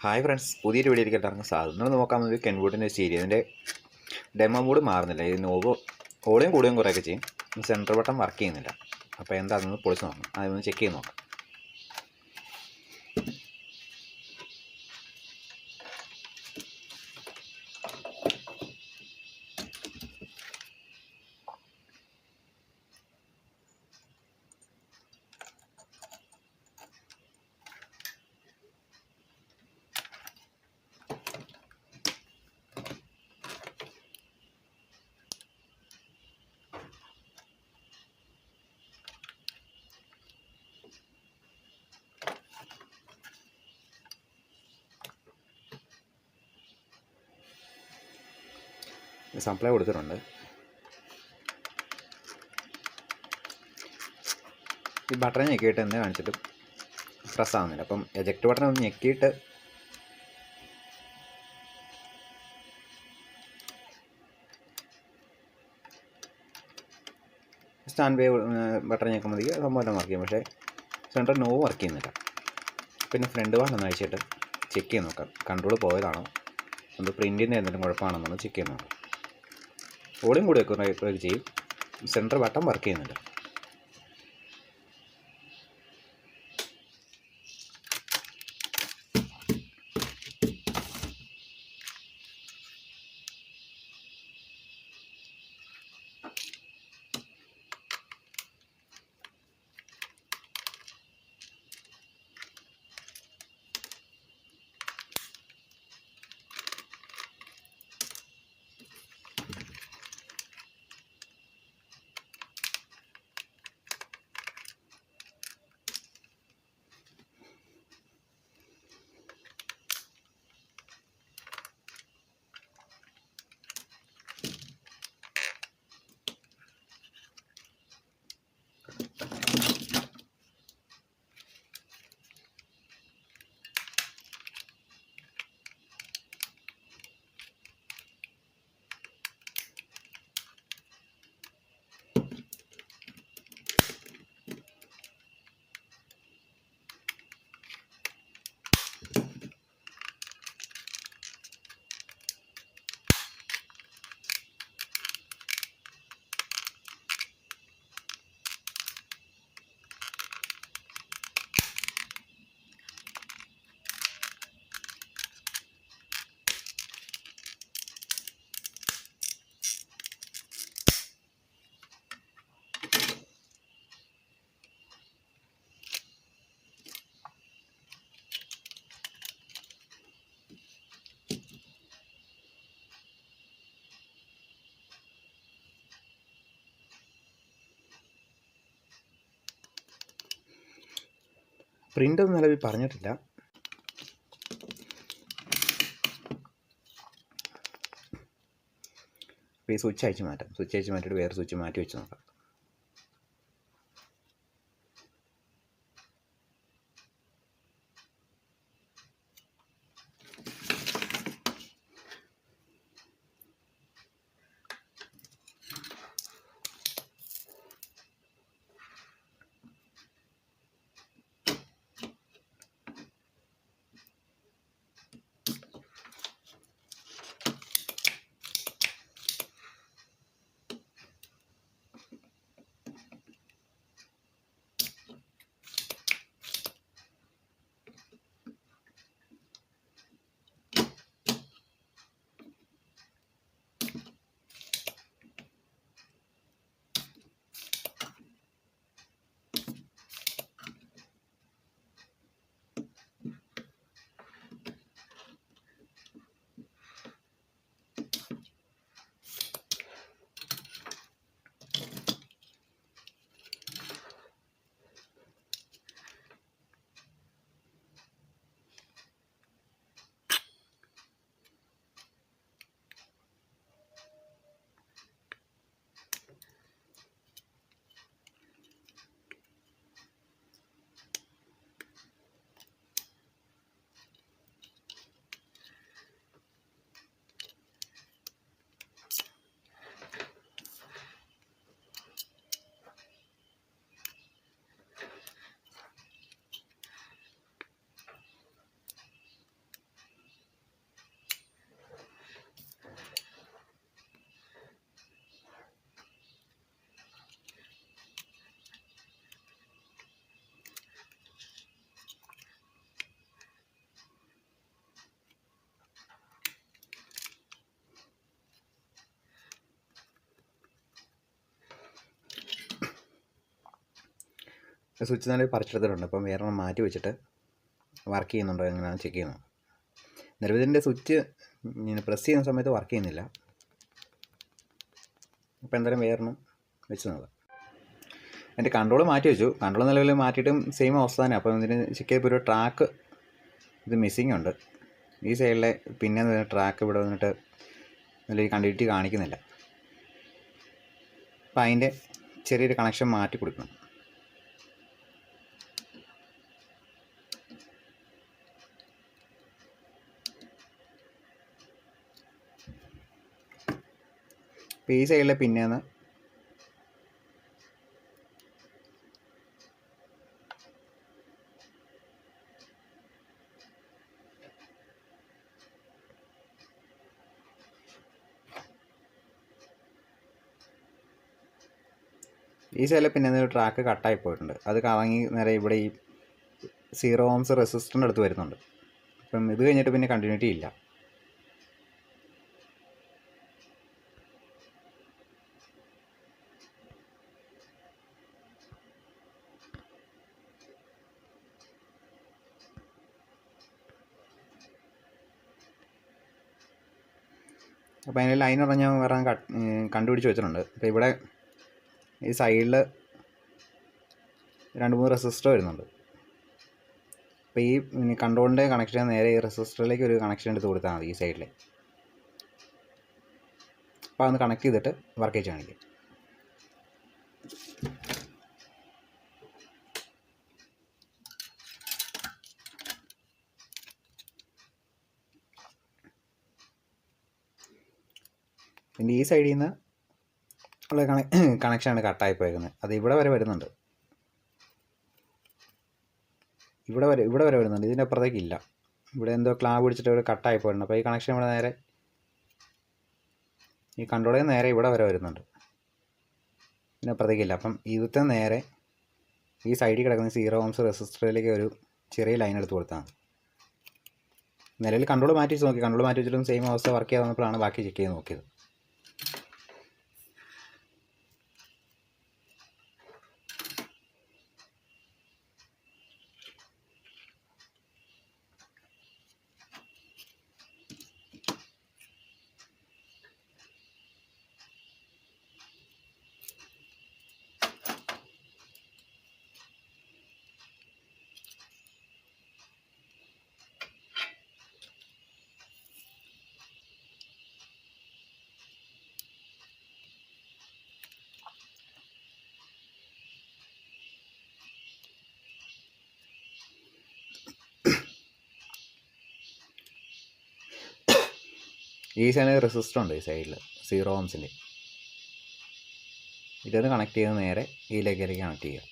Hi friends, പുതിയൊരു വീഡിയോയിലേക്ക് എല്ലാവർക്കും സ്വാഗതം. നമ്മൾ നോക്കാൻ പോകുന്നത് കെൻവുഡിൻ്റെ സീരീസ്. ഇതിൻ്റെ ഡെമോ മോഡ് മാറുന്നില്ല. ഇത് ഓളിയും കൂടുകയും കുറേയൊക്കെ ചെയ്യും. സെൻറ്റർ ബട്ടൺ വർക്ക് ചെയ്യുന്നില്ല. അപ്പോൾ എന്താണെന്ന് പൊളിച്ച് നോക്കാം. അതൊന്ന് ചെക്ക് ചെയ്ത് നോക്കാം. സപ്ലൈ കൊടുത്തിട്ടുണ്ട്. ഈ ബട്ടൺ ഞെക്കിയിട്ട് എന്താ കാണിച്ചിട്ട് പ്രസ് ആവുന്നില്ല. അപ്പം എജക്റ്റ് ബട്ടൺ ഒന്ന് ഞെക്കിയിട്ട് സ്റ്റാൻഡ് ബൈ ബട്ടൺ ഞെക്കുമ്പോഴത്തേക്ക് സംഭവം വർക്ക് ചെയ്യും. പക്ഷേ സെൻറ്റർ നോ വർക്ക് ചെയ്യുന്നില്ല. പിന്നെ ഫ്രണ്ട് ഭാഗം ഒന്ന് അഴിച്ചിട്ട് ചെക്ക് ചെയ്ത് നോക്കാം. കൺട്രോൾ പോയതാണോ അത് പ്രിൻറ്റിൻ്റെ എന്തെങ്കിലും കുഴപ്പമാണെന്നൊന്ന് ചെക്ക് ചെയ്ത് നോക്കാം. ഓടിയും കൂടി വെക്കുകയൊക്കെ ചെയ്യും. സെൻറ്റർ ബട്ടൺ വർക്ക് ചെയ്യുന്നില്ല. പ്രിൻ്റ് ഒന്നും നിലവിൽ പറഞ്ഞിട്ടില്ല. അപ്പോൾ ഈ സ്വിച്ച് അയച്ച് മാറ്റാം. സ്വിച്ച് അയച്ച് മാറ്റിയിട്ട് വേറെ സ്വിച്ച് മാറ്റി വെച്ച് നോക്കാം. സ്വിച്ച് നല്ല പറിച്ചെടുത്തിട്ടുണ്ട്. അപ്പം വേറെ ഒന്നും മാറ്റി വെച്ചിട്ട് വർക്ക് ചെയ്യുന്നുണ്ടോ എങ്ങനെയാണെന്ന് ചെക്ക് ചെയ്യുന്നു. നിലവിലിൻ്റെ സ്വിച്ച് ഇങ്ങനെ പ്രസ് ചെയ്യുന്ന സമയത്ത് വർക്ക് ചെയ്യുന്നില്ല. അപ്പോൾ എന്തായാലും വേറൊന്നും വെച്ച് നോക്കാം. എൻ്റെ കൺട്രോൾ മാറ്റി വെച്ചു. കൺട്രോൾ നിലവിൽ മാറ്റിയിട്ടും സെയിം അവസ്ഥ തന്നെ. അപ്പോൾ ഇതിന് ചെക്ക് ചെയ്തപ്പോൾ ഒരു ട്രാക്ക് ഇത് മിസ്സിങ് ഉണ്ട്. ഈ സൈഡിലെ പിന്നെ ട്രാക്ക് ഇവിടെ വന്നിട്ട് നല്ല കണ്ടിന്യൂറ്റി കാണിക്കുന്നില്ല. അപ്പോൾ അതിൻ്റെ ചെറിയൊരു കണക്ഷൻ മാറ്റി കൊടുക്കണം. അപ്പോൾ ഈ സൈഡിലെ പിന്നെന്ന് ഈ സൈഡിൽ പിന്നെ ഒരു ട്രാക്ക് കട്ടായി പോയിട്ടുണ്ട്. അത് കറങ്ങി നേരെ ഇവിടെ ഈ 0 ohms റെസിസ്റ്ററിൻ്റെ അടുത്ത് വരുന്നുണ്ട്. അപ്പം ഇത് കഴിഞ്ഞിട്ട് പിന്നെ കണ്ടിന്യൂറ്റി ഇല്ല. അപ്പോൾ അതിൻ്റെ ലൈൻ പറഞ്ഞ വേറെ കണ്ടുപിടിച്ച് വെച്ചിട്ടുണ്ട്. അപ്പോൾ ഇവിടെ ഈ സൈഡിൽ 2-3 റെസിസ്റ്റർ വരുന്നുണ്ട്. അപ്പോൾ ഈ കൺട്രോളിൻ്റെ കണക്ഷൻ നേരെ ഈ റെസിസ്റ്ററിലേക്ക് ഒരു കണക്ഷൻ എടുത്ത് കൊടുത്താൽ മതി ഈ സൈഡിൽ. അപ്പോൾ അതൊന്ന് കണക്ട് ചെയ്തിട്ട് വർക്ക് ചെയ്ത് കാണിക്കും. പിന്നെ ഈ സൈഡിൽ നിന്ന് ഉള്ള കണക്ഷനാണ് കട്ടായി പോയിരിക്കുന്നത്. അത് ഇവിടെ വരെ വരുന്നുണ്ട്. ഇവിടെ വരെ വരുന്നുണ്ട്. ഇതിൻ്റെ അപ്പുറത്തേക്ക് ഇല്ല. ഇവിടെ എന്തോ ക്ലാവ് പിടിച്ചിട്ട് ഇവിടെ കട്ടായി പോയിട്ടുണ്ട്. അപ്പോൾ ഈ കണക്ഷൻ ഇവിടെ നേരെ ഈ കൺട്രോളിൽ നേരെ ഇവിടെ വരെ വരുന്നുണ്ട്. ഇതിൻ്റെ അപ്പുറത്തേക്കില്ല. അപ്പം ഇതിൽ നേരെ ഈ സൈഡിൽ കിടക്കുന്ന 0 ohms റെസിസ്റ്ററിലേക്ക് ഒരു ചെറിയ ലൈൻ എടുത്ത് കൊടുത്താൽ മതി. നിലവിൽ കൺട്രോൾ മാറ്റി വെച്ച് നോക്കി. കൺട്രോൾ മാറ്റി വെച്ചിട്ടും സെയിം അവസ്ഥ വർക്ക് ചെയ്ത് വന്നപ്പോഴാണ് ബാക്കി ചെക്ക് ചെയ്ത് നോക്കിയത്. ഈ സൈഡിൽ റെസിസ്റ്റർ ഉണ്ട്. ഈ സൈഡിൽ 0 ohmsൻ്റെ ഇതൊന്ന് കണക്ട് ചെയ്ത് നേരെ ഇതിലേക്ക് കണക്ട് ചെയ്യുക.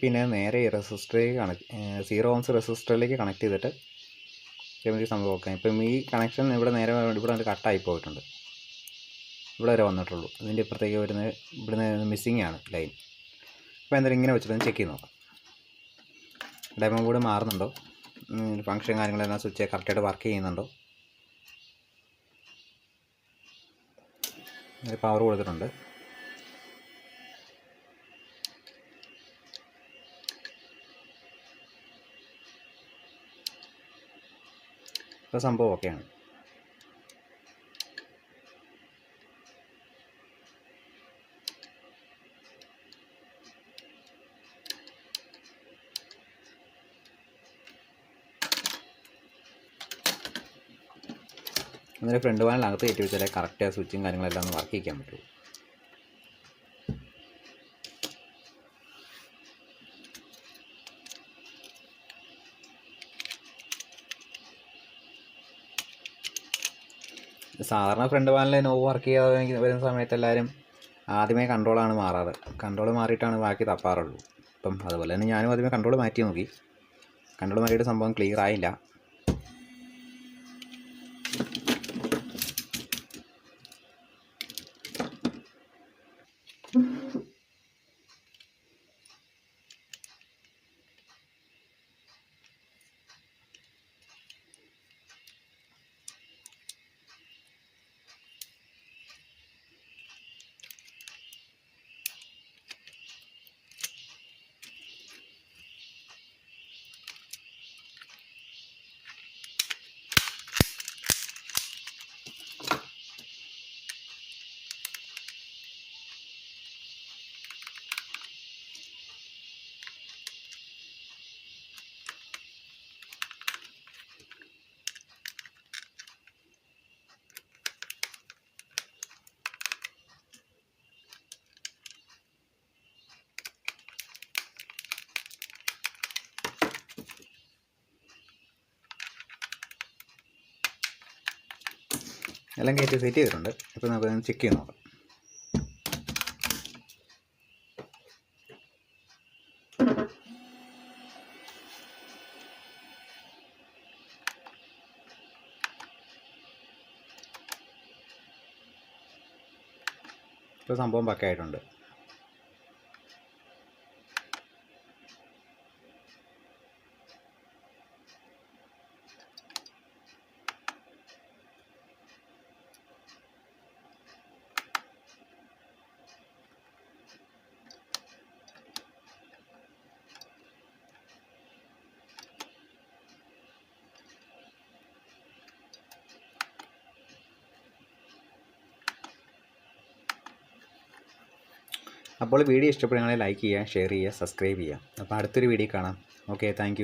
പിന്നെ നേരെ ഈ റെസിസ്റ്ററിലേക്ക് 0 ohms റെസിസ്റ്ററിലേക്ക് കണക്ട് ചെയ്തിട്ട് നമുക്ക് സംഭവം നോക്കാം. ഇപ്പം ഈ കണക്ഷൻ ഇവിടെ നേരെ ഇവിടെ കട്ടായി പോയിട്ടുണ്ട്. ഇവിടെ വരെ വന്നിട്ടുള്ളൂ. ഇതിൻ്റെ ഇപ്പുറത്തേക്ക് വരുന്നത് ഇവിടുന്ന് മിസ്സിങ് ആണ് ലൈൻ. അപ്പോൾ എന്തായാലും ഇങ്ങനെ വെച്ചിട്ട് ചെക്ക് ചെയ്ത് നോക്കാം. ഡെമോ ബോർഡ് മാറുന്നുണ്ടോ, ഫംഗ്ഷൻ കാര്യങ്ങളെല്ലാം സ്വിച്ച് കറക്റ്റായിട്ട് വർക്ക് ചെയ്യുന്നുണ്ടോ. പവർ കൊടുത്തിട്ടുണ്ട്. ഇപ്പോൾ സംഭവം ഓക്കെയാണ്. എന്നിട്ട് ഫ്രണ്ട് പാനലിനകത്ത് കയറ്റി വെച്ചാലേ കറക്റ്റ് സ്വിച്ചും കാര്യങ്ങളെല്ലാം ഒന്ന് വർക്ക് ചെയ്യാൻ പറ്റുള്ളൂ. സാധാരണ ഫ്രണ്ട് പാനലിൽ നോ വർക്ക് ചെയ്യാതെ വരുന്ന സമയത്ത് എല്ലാവരും ആദ്യമേ കൺട്രോളാണ് മാറാറ്. കൺട്രോൾ മാറിയിട്ടാണ് ബാക്കി തപ്പാറുള്ളൂ. അപ്പം അതുപോലെ തന്നെ ഞാനും ആദ്യമേ കൺട്രോൾ മാറ്റി നോക്കി. കൺട്രോൾ മാറ്റിയിട്ട് സംഭവം ക്ലിയർ ആയില്ല. എല്ലാം കയറ്റി സെറ്റ് ചെയ്തിട്ടുണ്ട്. ഇപ്പോൾ നമുക്ക് ചെക്ക് ചെയ്ത് നോക്കാം. ഇപ്പോൾ സംഭവം പക്കയായിട്ടുണ്ട്. അപ്പോൾ വീഡിയോ ഇഷ്ടപ്പെടുകയാണെങ്കിൽ ലൈക്ക് ചെയ്യുക, ഷെയർ ചെയ്യുക, സബ്സ്ക്രൈബ് ചെയ്യുക. അപ്പോൾ അടുത്തൊരു വീഡിയോ കാണാം. Okay, thank